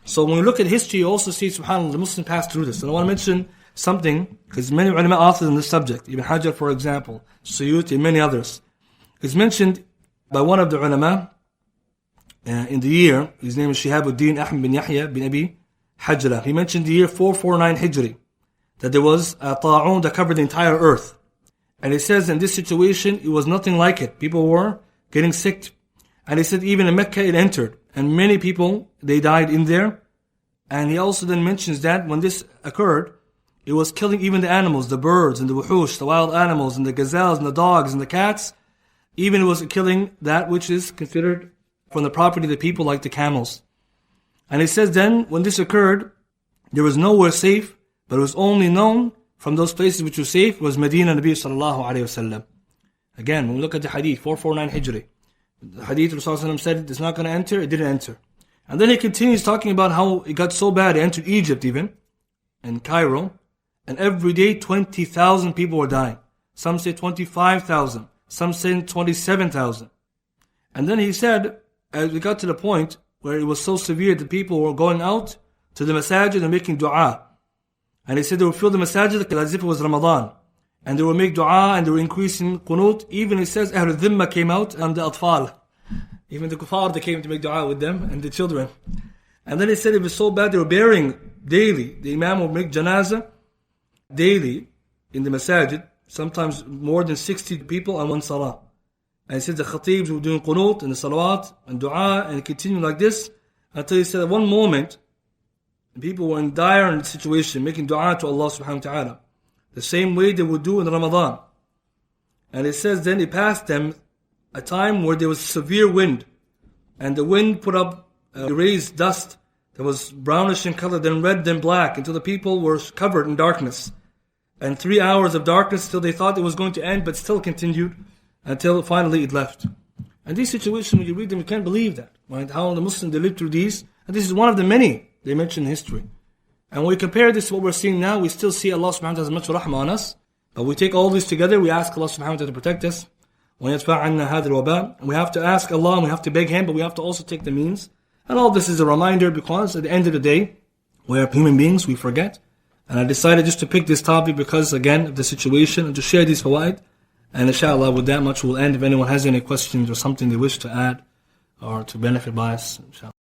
So when we look at history, you also see, subhanAllah, the Muslims passed through this. And I want to mention something, because many ulama authors on this subject, Ibn Hajar, for example, Suyuti, and many others. It's mentioned by one of the ulama in the year, his name is Shihabuddin Ahmed bin Yahya bin Abi Hajra. He mentioned the year 449 Hijri, that there was a ta'un that covered the entire earth. And he says in this situation, it was nothing like it. People were getting sick. And he said even in Mecca it entered. And many people, they died in there. And he also then mentions that when this occurred, it was killing even the animals, the birds and the wuhush, the wild animals and the gazelles and the dogs and the cats. Even it was killing that which is considered from the property of the people, like the camels. And he says then, when this occurred, there was nowhere safe, but it was only known from those places which were safe was Medina Nabi sallallahu alayhi wasallam. Again, when we look at the hadith, 449 Hijri, the hadith Rasulullah said it's not going to enter, it didn't enter. And then he continues talking about how it got so bad, it entered Egypt even, and Cairo, and every day 20,000 people were dying. Some say 25,000, some say 27,000. And then he said, as we got to the point where it was so severe that people were going out to the masajid and making dua. And he said they would fill the masajid as if it was Ramadan. And they would make dua and they were increasing qunut. Even he says Ahl al-Dhimma came out and the atfal. Even the kuffar, they came to make dua with them and the children. And then he said it was so bad they were burying daily. The imam would make janazah daily in the masajid. Sometimes more than 60 people on one salah. And he said the khatibs were doing qunut and the salawat and dua and continuing like this until he said at one moment people were in dire situation making dua to Allah subhanahu wa ta'ala the same way they would do in Ramadan. And it says then it passed them a time where there was severe wind and the wind put up raised dust that was brownish in color, then red, then black, until the people were covered in darkness. And 3 hours of darkness till they thought it was going to end, but still continued until finally it left. And these situations, when you read them, you can't believe that. Right? How the Muslims, they lived through these. And this is one of the many they mention in history. And when we compare this to what we're seeing now, we still see Allah subhanahu wa ta'ala has much rahmah on us. But we take all this together, we ask Allah subhanahu wa ta'ala to protect us. وَيَدْفَعْ عَنَّا هَذَا الْوَبَاء. And we have to ask Allah, and we have to beg Him, but we have to also take the means. And all this is a reminder, because at the end of the day, we are human beings, we forget. And I decided just to pick this topic because, again, of the situation, and to share these fawaid. And inshallah, with that much we'll end. If anyone has any questions or something they wish to add or to benefit by us, inshallah.